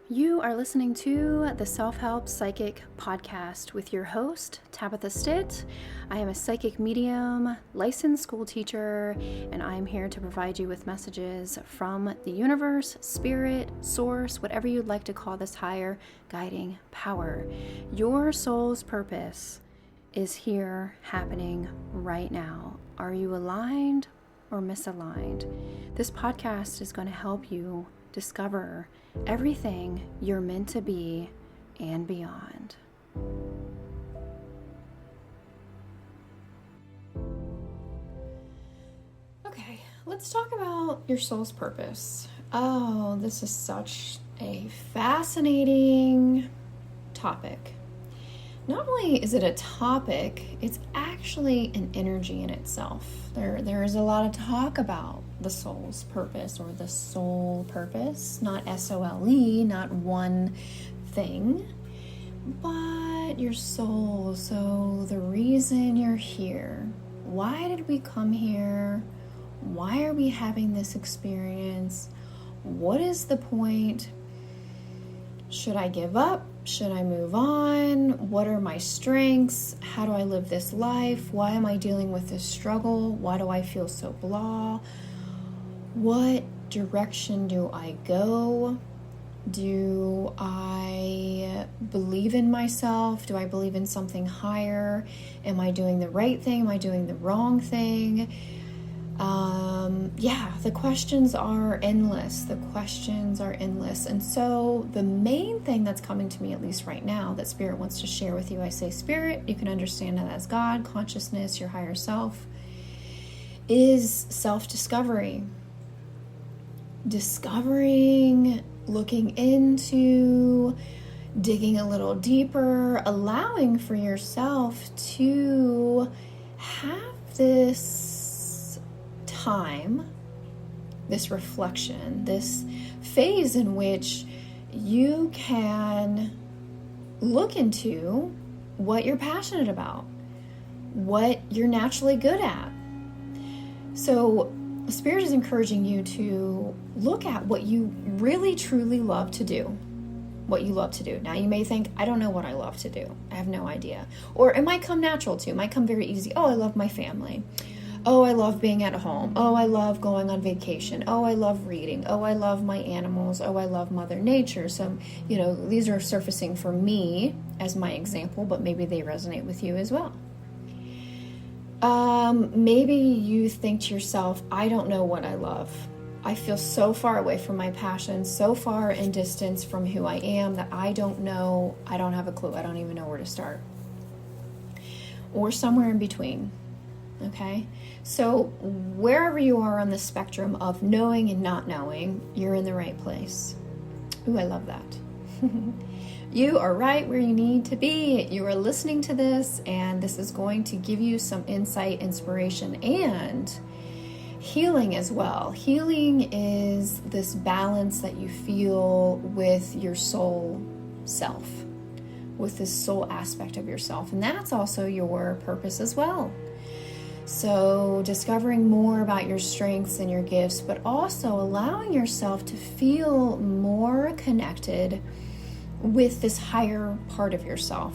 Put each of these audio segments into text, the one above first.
You are listening to the Self-Help Psychic Podcast with your host, Tabitha Stitt. I am a psychic medium, licensed school teacher, and I am here to provide you with messages from the universe, spirit, source, whatever you'd like to call this higher guiding power. Your soul's purpose is here happening right now. Are you aligned or misaligned? This podcast is going to help you discover everything you're meant to be and beyond. Okay, let's talk about your soul's purpose. Oh, this is such a fascinating topic. Not only is it a topic, it's actually an energy in itself. There is a lot of talk about the soul's purpose or the soul purpose, not S-O-L-E, not one thing, but your soul. So the reason you're here, why did we come here? Why are we having this experience? What is the point? Should I give up? Should I move on? What are my strengths? How do I live this life? Why am I dealing with this struggle? Why do I feel so blah? What direction do I go? Do I believe in myself? Do I believe in something higher? Am I doing the right thing? Am I doing the wrong thing? The questions are endless. And so the main thing that's coming to me, at least right now, that Spirit wants to share with you, I say Spirit, you can understand that as God, consciousness, your higher self, is self-discovery. Discovering, looking into, digging a little deeper, allowing for yourself to have this time, this reflection, this phase in which you can look into what you're passionate about, what you're naturally good at. So Spirit is encouraging you to look at what you really truly love to do. What you love to do. Now you may think, I don't know what I love to do. I have no idea. Or it might come natural to you. It might come very easy. Oh, I love my family. Oh, I love being at home. Oh, I love going on vacation. Oh, I love reading. Oh, I love my animals. Oh, I love Mother Nature. So, these are surfacing for me as my example, but maybe they resonate with you as well. Maybe you think to yourself, I don't know what I love. I feel so far away from my passion, so far in distance from who I am that I don't know, I don't have a clue. I don't even know where to start. Or somewhere in between. Okay? So wherever you are on the spectrum of knowing and not knowing, you're in the right place. Ooh, I love that. You are right where you need to be. You are listening to this, and this is going to give you some insight, inspiration, and healing as well. Healing is this balance that you feel with your soul self, with this soul aspect of yourself. And that's also your purpose as well. So discovering more about your strengths and your gifts, but also allowing yourself to feel more connected with this higher part of yourself.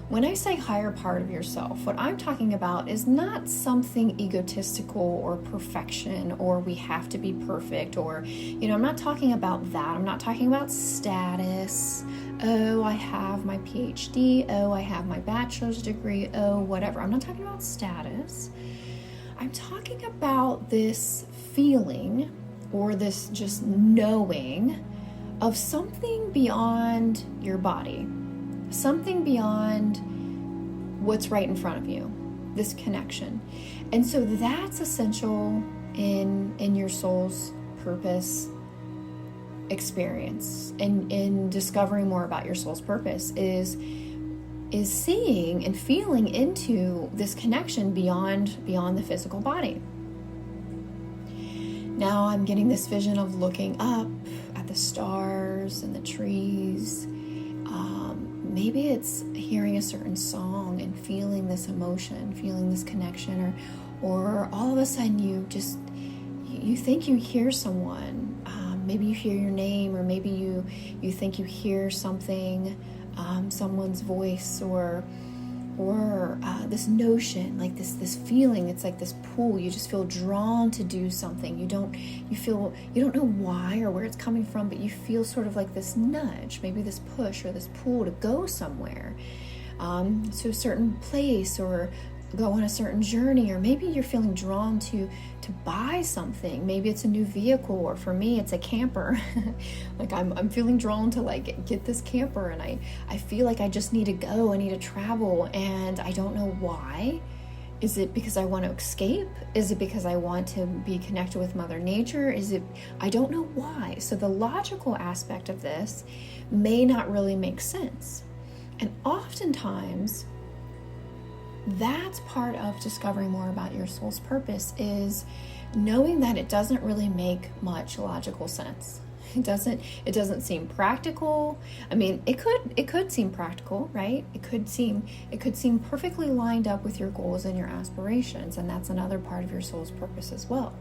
When I say higher part of yourself, what I'm talking about is not something egotistical or perfection or we have to be perfect or, I'm not talking about that. I'm not talking about status. Oh, I have my PhD. Oh, I have my bachelor's degree. Oh, whatever. I'm not talking about status. I'm talking about this feeling or this just knowing of something beyond your body, something beyond what's right in front of you, this connection. And so that's essential in your soul's purpose experience, and in discovering more about your soul's purpose is seeing and feeling into this connection beyond the physical body. Now I'm getting this vision of looking up at the stars and the trees. Maybe it's hearing a certain song and feeling this emotion, feeling this connection, or all of a sudden you think you hear someone Maybe you hear your name, or maybe you think you hear something, someone's voice, or this notion, like this feeling. It's like this pull. You just feel drawn to do something. You don't know why or where it's coming from, but you feel sort of like this nudge, maybe this push or this pull to go somewhere, to a certain place, or go on a certain journey. Or maybe you're feeling drawn to buy something. Maybe it's a new vehicle, or for me it's a camper. Like I'm feeling drawn to like get this camper, and I feel like I just need to go, I need to travel, and I don't know why. Is it because I want to escape? Is it because I want to be connected with Mother Nature? I don't know why. So the logical aspect of this may not really make sense. And oftentimes that's part of discovering more about your soul's purpose, is knowing that it doesn't really make much logical sense. It doesn't seem practical. I mean, it could seem practical, right? It could seem perfectly lined up with your goals and your aspirations, and that's another part of your soul's purpose as well.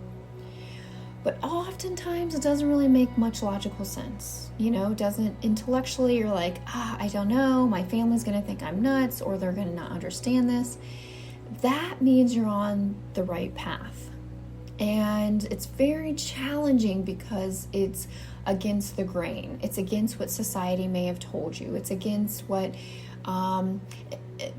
But oftentimes it doesn't really make much logical sense. Doesn't intellectually, you're like, I don't know, my family's going to think I'm nuts, or they're going to not understand this. That means you're on the right path. And it's very challenging because it's against the grain. It's against what society may have told you. It's against what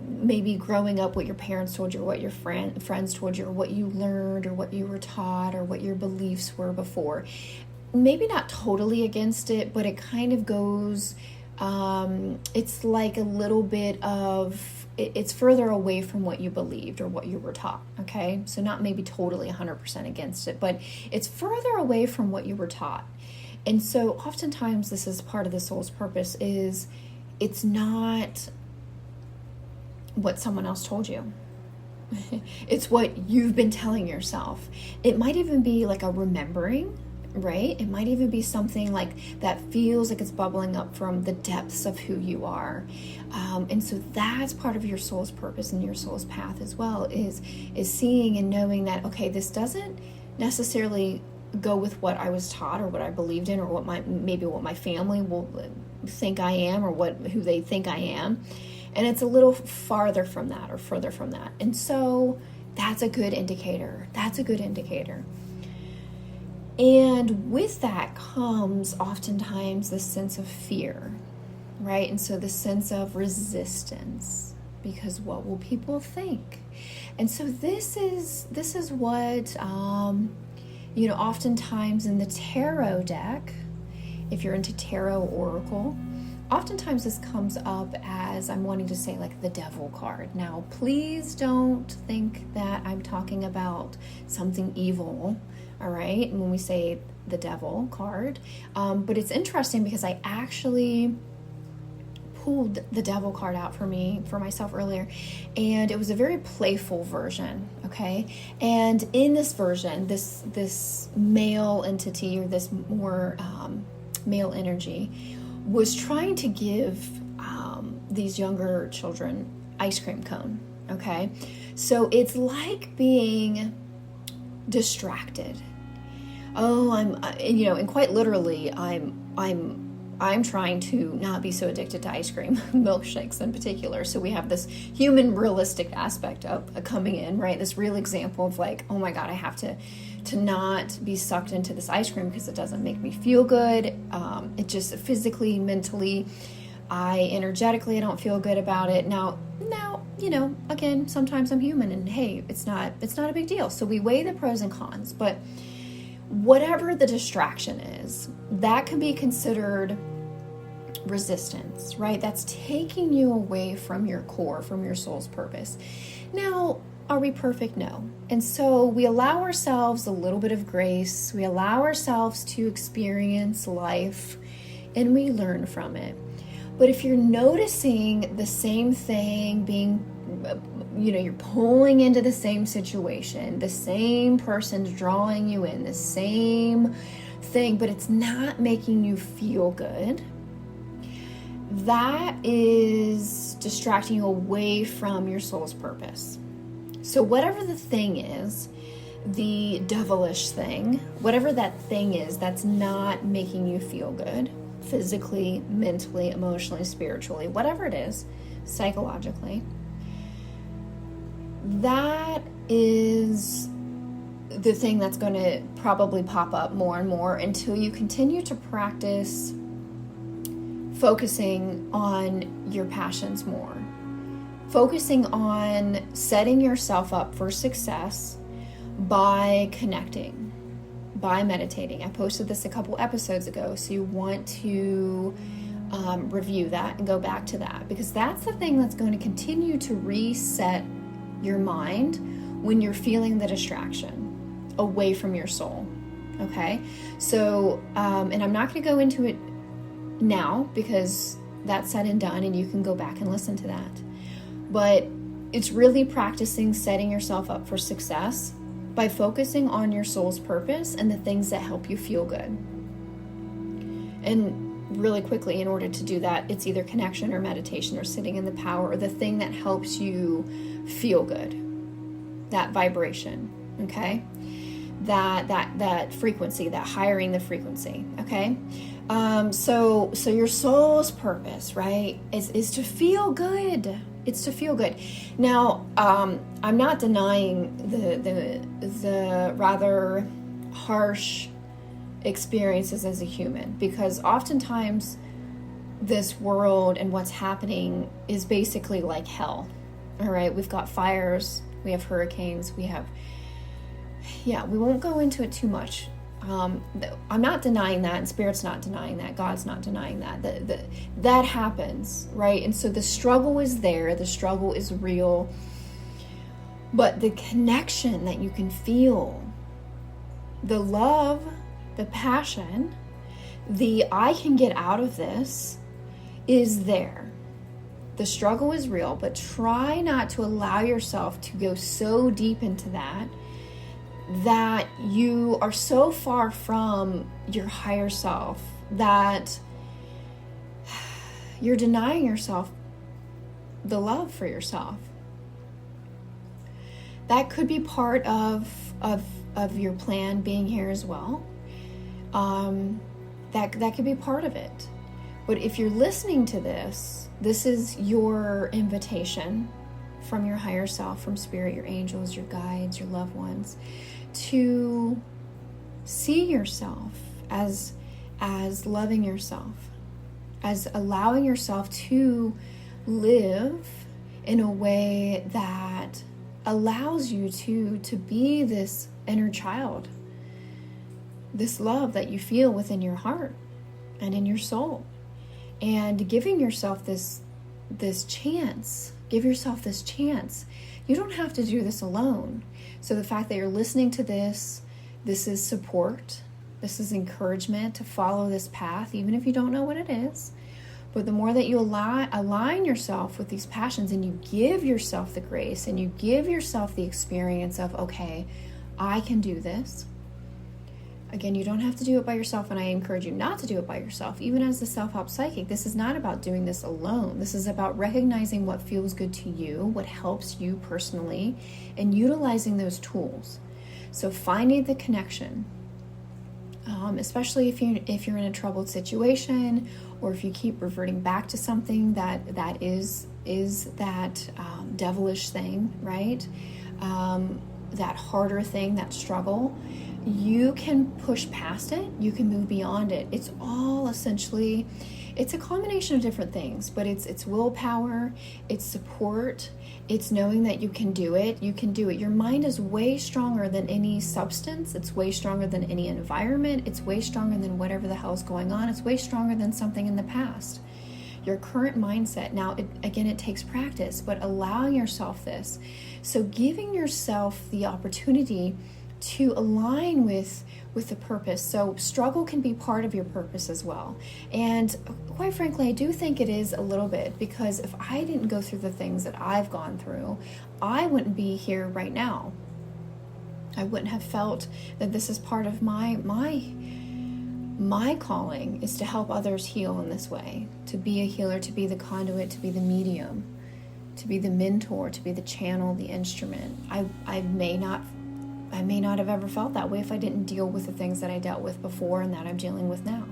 maybe growing up, what your parents told you, or what your friends told you, or what you learned, or what you were taught, or what your beliefs were before. Maybe not totally against it, but it kind of goes, it's like a little bit of, it's further away from what you believed or what you were taught, okay? So not maybe totally 100% against it, but it's further away from what you were taught. And so oftentimes this is part of the soul's purpose, is it's not what someone else told you. It's what you've been telling yourself. It might even be like a remembering, right? It might even be something like that feels like it's bubbling up from the depths of who you are. And so that's part of your soul's purpose and your soul's path as well, is seeing and knowing that, okay, this doesn't necessarily go with what I was taught or what I believed in, or what my family will think I am, or who they think I am. And it's a little farther from that, or further from that. And so that's a good indicator. And with that comes oftentimes this sense of fear, right? And so the sense of resistance, because what will people think? And so this is what, oftentimes in the tarot deck, if you're into tarot oracle, oftentimes this comes up as, I'm wanting to say, like the devil card. Now, please don't think that I'm talking about something evil, all right, when we say the devil card. But it's interesting because I actually pulled the devil card out for myself earlier, and it was a very playful version, okay? And in this version, this male entity, or this more male energy, was trying to give these younger children ice cream cone, okay? So it's like being distracted. And quite literally, I'm trying to not be so addicted to ice cream, milkshakes in particular. So we have this human realistic aspect of coming in, right? This real example of like, oh my God, I have to not be sucked into this ice cream because it doesn't make me feel good. It just physically, mentally, energetically, I don't feel good about it. Now, again, sometimes I'm human, and hey, it's not a big deal. So we weigh the pros and cons, but whatever the distraction is, that can be considered resistance, right? That's taking you away from your core, from your soul's purpose. Now, are we perfect? No. And so we allow ourselves a little bit of grace. We allow ourselves to experience life, and we learn from it. But if you're noticing the same thing being, you're pulling into the same situation, the same person's drawing you in, the same thing, but it's not making you feel good, that is distracting you away from your soul's purpose. So whatever the thing is the devilish thing, whatever that thing is that's not making you feel good, physically, mentally, emotionally, spiritually, whatever it is, psychologically, that is the thing that's going to probably pop up more and more until you continue to practice focusing on your passions more. Focusing on setting yourself up for success by connecting, by meditating. I posted this a couple episodes ago, so you want to review that and go back to that, because that's the thing that's going to continue to reset your mind when you're feeling the distraction away from your soul. Okay? So, and I'm not going to go into it now because that's said and done, and you can go back and listen to that. But it's really practicing setting yourself up for success by focusing on your soul's purpose and the things that help you feel good. And really quickly, in order to do that, it's either connection or meditation or sitting in the power or the thing that helps you feel good. That vibration, okay? That frequency, that hiring the frequency, okay? So your soul's purpose, right, is to feel good. It's to feel good. Now, I'm not denying the rather harsh experiences as a human, because oftentimes this world and what's happening is basically like hell. All right, we've got fires, we have hurricanes, we won't go into it too much. I'm not denying that, and Spirit's not denying that, God's not denying that. That happens, right? And so the struggle is there, the struggle is real, but the connection that you can feel, the love, the passion, the I can get out of this is there. The struggle is real, but try not to allow yourself to go so deep into that you are so far from your higher self that you're denying yourself the love for yourself. That could be part of your plan being here as well. That could be part of it. But if you're listening to this is your invitation from your higher self, from Spirit, your angels, your guides, your loved ones, to see yourself as loving yourself, as allowing yourself to live in a way that allows you to be this inner child, this love that you feel within your heart and in your soul, and giving yourself this chance. Give yourself this chance. You don't have to do this alone. So the fact that you're listening to this is support. This is encouragement to follow this path, even if you don't know what it is. But the more that you align yourself with these passions, and you give yourself the grace, and you give yourself the experience of, okay, I can do this. Again, you don't have to do it by yourself, and I encourage you not to do it by yourself. Even as a self-help psychic, this is not about doing this alone. This is about recognizing what feels good to you, what helps you personally, and utilizing those tools. So finding the connection, especially if you're in a troubled situation, or if you keep reverting back to something that is that devilish thing, right? That harder thing, that struggle. You can push past it. You can move beyond it. It's all essentially, it's a combination of different things, but it's willpower, it's support, it's knowing that you can do it. You can do it. Your mind is way stronger than any substance. It's way stronger than any environment. It's way stronger than whatever the hell is going on. It's way stronger than something in the past. Your current mindset. Now, it takes practice, but allowing yourself this. So giving yourself the opportunity to align with the purpose. So struggle can be part of your purpose as well. And quite frankly, I do think it is a little bit, because if I didn't go through the things that I've gone through, I wouldn't be here right now. I wouldn't have felt that this is part of my calling, is to help others heal in this way, to be a healer, to be the conduit, to be the medium, to be the mentor, to be the channel, the instrument. I may not I may not have ever felt that way if I didn't deal with the things that I dealt with before and that I'm dealing with now.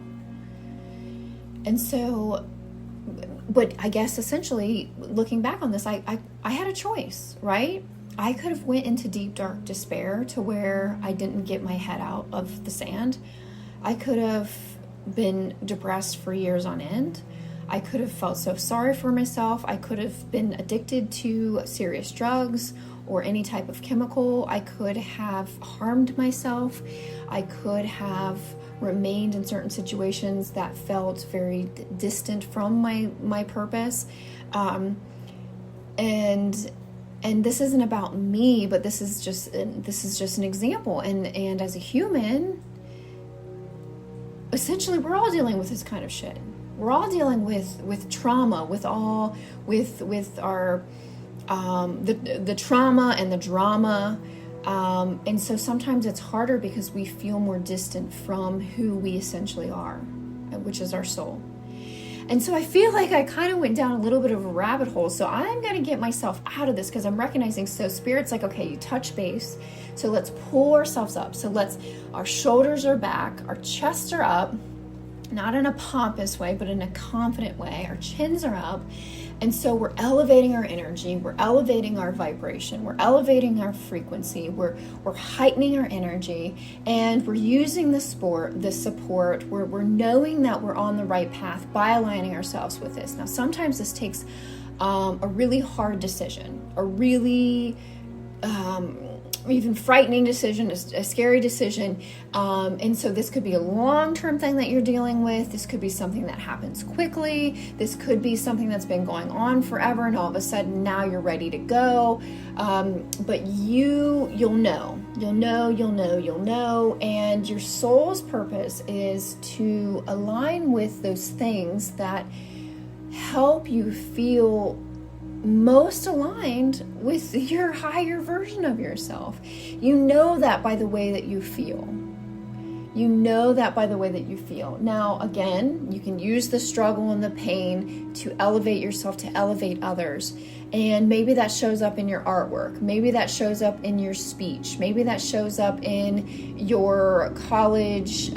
And so, but I guess essentially looking back on this, I had a choice, right? I could have went into deep, dark despair to where I didn't get my head out of the sand. I could have been depressed for years on end. I could have felt so sorry for myself. I could have been addicted to serious drugs or any type of chemical. I could have harmed myself. I could have remained in certain situations that felt very distant from my purpose. And this isn't about me, but this is just an example. And as a human, essentially, we're all dealing with this kind of shit. We're all dealing with trauma, with our the trauma and the drama. And so sometimes it's harder because we feel more distant from who we essentially are, which is our soul. And so I feel like I kind of went down a little bit of a rabbit hole. So I'm going to get myself out of this because I'm recognizing, so Spirit's like, okay, you touch base. So let's pull ourselves up. So our shoulders are back, our chests are up, not in a pompous way, but in a confident way. Our chins are up. And so we're elevating our energy, we're elevating our vibration, we're elevating our frequency, we're heightening our energy, and we're using the support, we're knowing that we're on the right path by aligning ourselves with this. Now, sometimes this takes a really hard decision, a really even frightening decision, a scary decision. And so this could be a long-term thing that you're dealing with. This could be something that happens quickly. This could be something that's been going on forever, and all of a sudden now you're ready to go. But you'll know, and your soul's purpose is to align with those things that help you feel most aligned with your higher version of yourself. You know that by the way that you feel. Now, again, you can use the struggle and the pain to elevate yourself, to elevate others. And maybe that shows up in your artwork. Maybe that shows up in your speech. Maybe that shows up in your college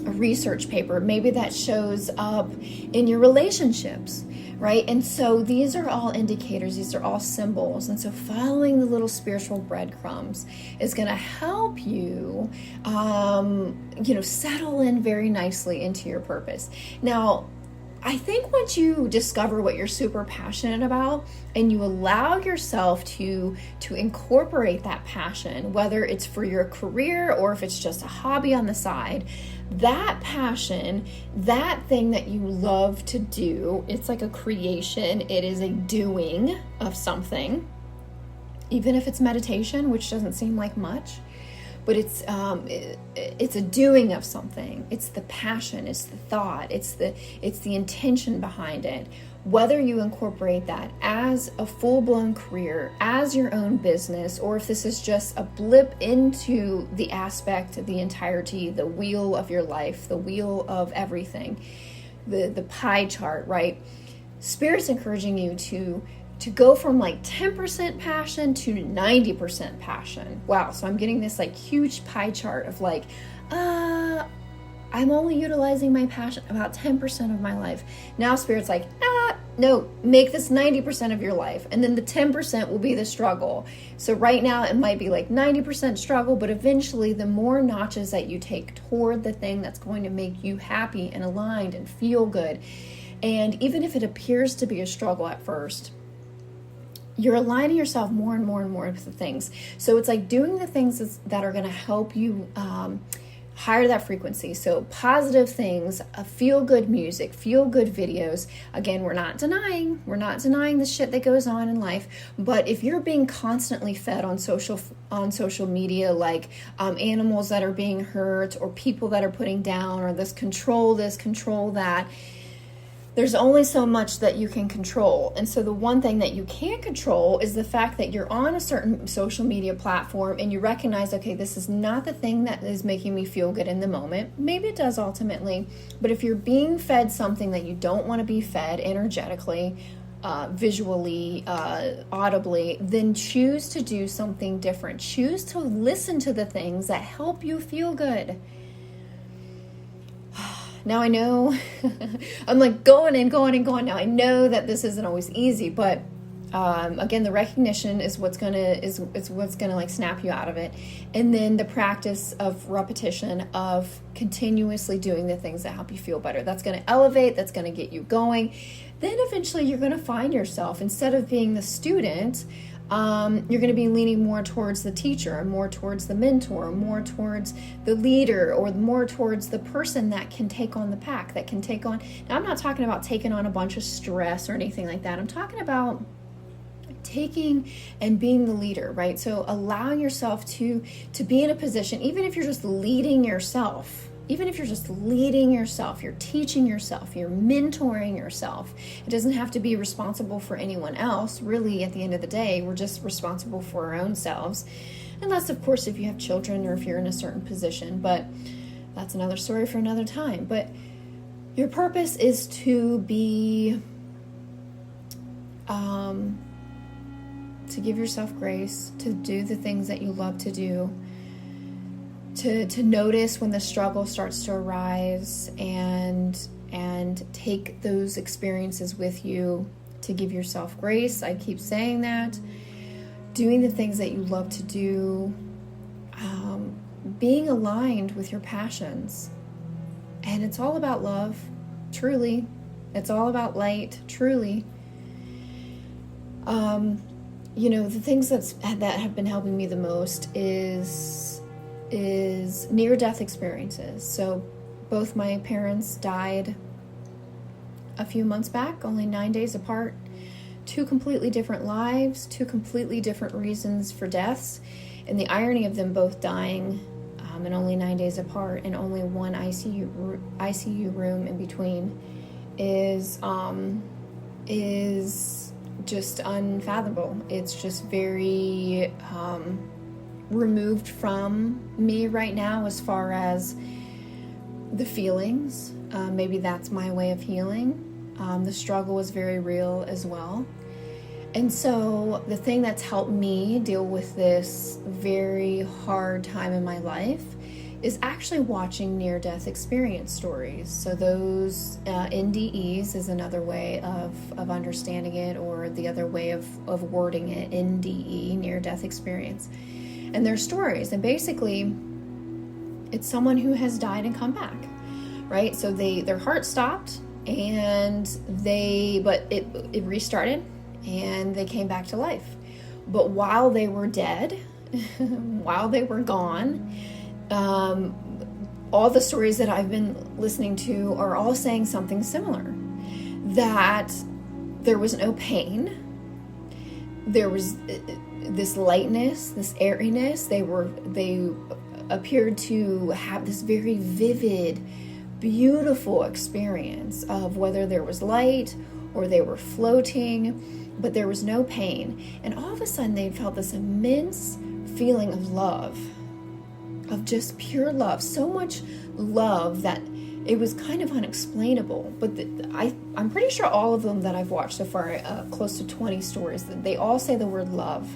research paper. Maybe that shows up in your relationships. Right? And so these are all indicators, these are all symbols. And so following the little spiritual breadcrumbs is going to help you, settle in very nicely into your purpose. Now, I think once you discover what you're super passionate about and you allow yourself to incorporate that passion, whether it's for your career or if it's just a hobby on the side, that passion, that thing that you love to do, it's like a creation. It is a doing of something, even if it's meditation, which doesn't seem like much. But it's a doing of something. It's the passion, it's the thought, it's the intention behind it. Whether you incorporate that as a full-blown career, as your own business, or if this is just a blip into the aspect of the entirety, the wheel of your life, the wheel of everything, the pie chart, right? Spirit's encouraging you to go from like 10% passion to 90% passion. Wow. So I'm getting this like huge pie chart of like, I'm only utilizing my passion about 10% of my life. Now Spirit's like, no, make this 90% of your life. And then the 10% will be the struggle. So right now it might be like 90% struggle, but eventually the more notches that you take toward the thing that's going to make you happy and aligned and feel good. And even if it appears to be a struggle at first, you're aligning yourself more and more and more with the things. So it's like doing the things that are going to help you higher that frequency. So positive things, feel-good music, feel-good videos. Again, we're not denying the shit that goes on in life. But if you're being constantly fed on social media, like animals that are being hurt or people that are putting down or this, control that, there's only so much that you can control. And so the one thing that you can't control is the fact that you're on a certain social media platform and you recognize, okay, this is not the thing that is making me feel good in the moment. Maybe it does ultimately, but if you're being fed something that you don't want to be fed energetically, visually, audibly, then choose to do something different. Choose to listen to the things that help you feel good. Now I know I'm like going and going and going. Now I know that this isn't always easy, but again, the recognition is what's gonna like snap you out of it, and then the practice of repetition of continuously doing the things that help you feel better. That's gonna elevate. That's gonna get you going. Then eventually you're gonna find yourself, instead of being the student, you're going to be leaning more towards the teacher, more towards the mentor, more towards the leader, or more towards the person that can take on the pack, that can take on. Now, I'm not talking about taking on a bunch of stress or anything like that. I'm talking about taking and being the leader, right? So allowing yourself to be in a position, even if you're just leading yourself. Even if you're just leading yourself, you're teaching yourself, you're mentoring yourself. It doesn't have to be responsible for anyone else. Really, at the end of the day, we're just responsible for our own selves. Unless, of course, if you have children or if you're in a certain position. But that's another story for another time. But your purpose is to be, to give yourself grace, to do the things that you love to do. To notice when the struggle starts to arise and take those experiences with you, to give yourself grace. I keep saying that. Doing the things that you love to do, being aligned with your passions. And it's all about love, truly. It's all about light, truly. The things that have been helping me the most is near-death experiences. So both my parents died a few months back, only 9 days apart. Two completely different lives, two completely different reasons for deaths, and the irony of them both dying and only 9 days apart, and only one ICU room in between is just unfathomable. It's just very removed from me right now as far as the feelings. Maybe that's my way of healing. The struggle was very real as well. And so the thing that's helped me deal with this very hard time in my life is actually watching near-death experience stories. So those NDEs is another way of understanding it, or the other way of wording it, NDE, near-death experience. And their stories, and basically it's someone who has died and come back, right? So their heart stopped, and it restarted, and they came back to life. But while they were dead, while they were gone, all the stories that I've been listening to are all saying something similar, that there was no pain, there was this lightness, this airiness. They appeared to have this very vivid, beautiful experience of whether there was light or they were floating, but there was no pain. And all of a sudden they felt this immense feeling of love, of just pure love, so much love that it was kind of unexplainable. But I'm pretty sure all of them that I've watched so far, close to 20 stories, they all say the word love.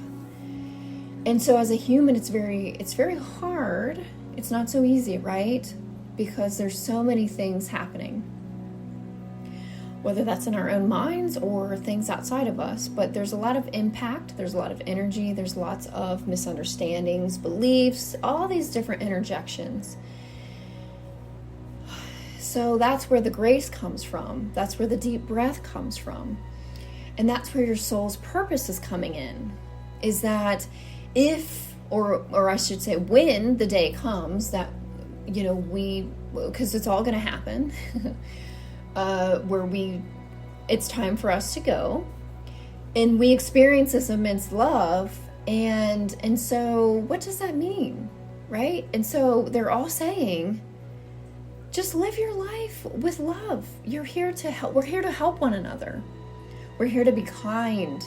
And so as a human, it's very hard. It's not so easy, right? Because there's so many things happening, whether that's in our own minds or things outside of us. But there's a lot of impact, there's a lot of energy, there's lots of misunderstandings, beliefs, all these different interjections. So that's where the grace comes from. That's where the deep breath comes from. And that's where your soul's purpose is coming in. Is that if, or I should say when the day comes that, because it's all going to happen, it's time for us to go, and we experience this immense love, and so what does that mean, right? And so they're all saying, just live your life with love. You're here to help. We're here to help one another. We're here to be kind.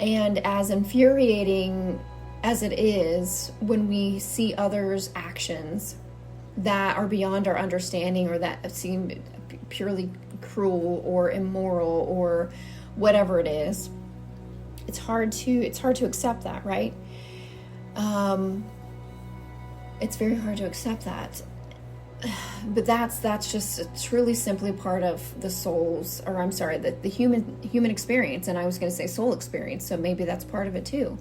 And as infuriating as it is when we see others' actions that are beyond our understanding, or that seem purely cruel or immoral, or whatever it is. It's hard to accept that, right? It's very hard to accept that. But that's just truly simply part of the soul's, or I'm sorry, the human experience. And I was going to say soul experience, so maybe that's part of it too.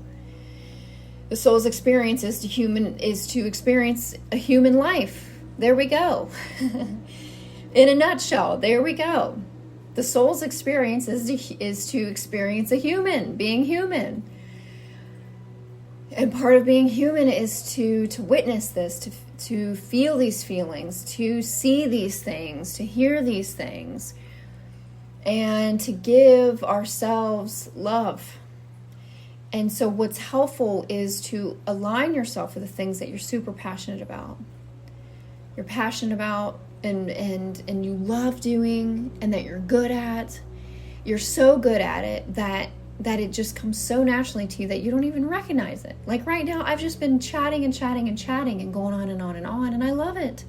The soul's experience is to experience a human life. There we go. In a nutshell, there we go. The soul's experience is to experience a human, being human. And part of being human is to witness this, to feel these feelings, to see these things, to hear these things, and to give ourselves love. And so what's helpful is to align yourself with the things that you're super passionate about. You're passionate about and you love doing, and that you're good at. You're so good at it that it just comes so naturally to you that you don't even recognize it. Like right now, I've just been chatting and going on and on and on, and I love it.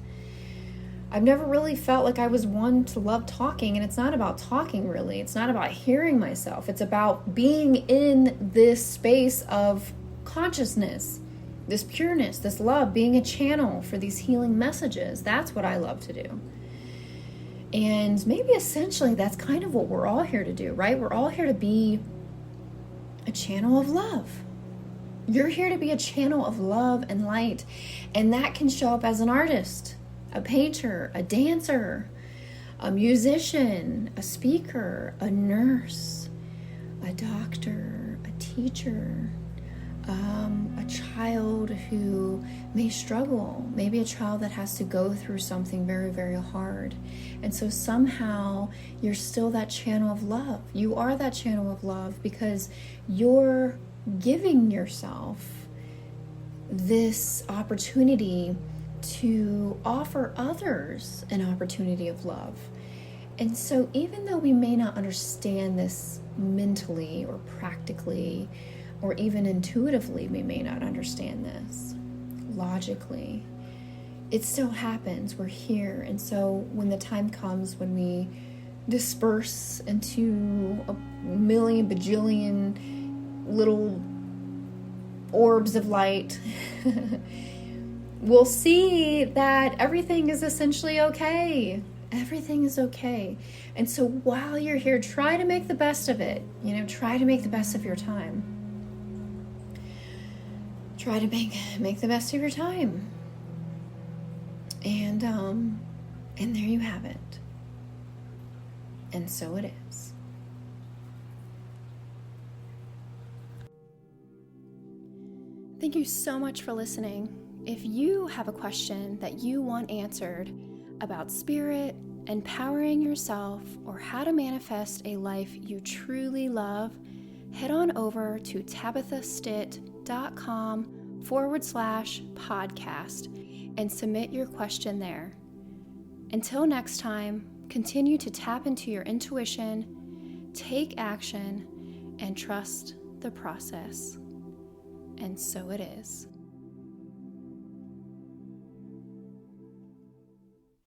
I've never really felt like I was one to love talking, and it's not about talking really. It's not about hearing myself. It's about being in this space of consciousness, this pureness, this love, being a channel for these healing messages. That's what I love to do. And maybe essentially that's kind of what we're all here to do, right? We're all here to be a channel of love. You're here to be a channel of love and light. And that can show up as an artist, a painter, a dancer, a musician, a speaker, a nurse, a doctor, a teacher, a child who may struggle, maybe a child that has to go through something very, very hard. And so somehow you're still that channel of love. You are that channel of love because you're giving yourself this opportunity to offer others an opportunity of love. And so even though we may not understand this mentally or practically, or even intuitively, we may not understand this logically, it still happens. We're here. And so when the time comes when we disperse into a million bajillion little orbs of light, we'll see that everything is essentially okay. Everything is okay. And so while you're here, try to make the best of it. Try to make the best of your time. Try to make the best of your time. And there you have it. And so it is. Thank you so much for listening. If you have a question that you want answered about spirit, empowering yourself, or how to manifest a life you truly love, head on over to tabithastitt.com/podcast and submit your question there. Until next time, continue to tap into your intuition, take action, and trust the process. And so it is.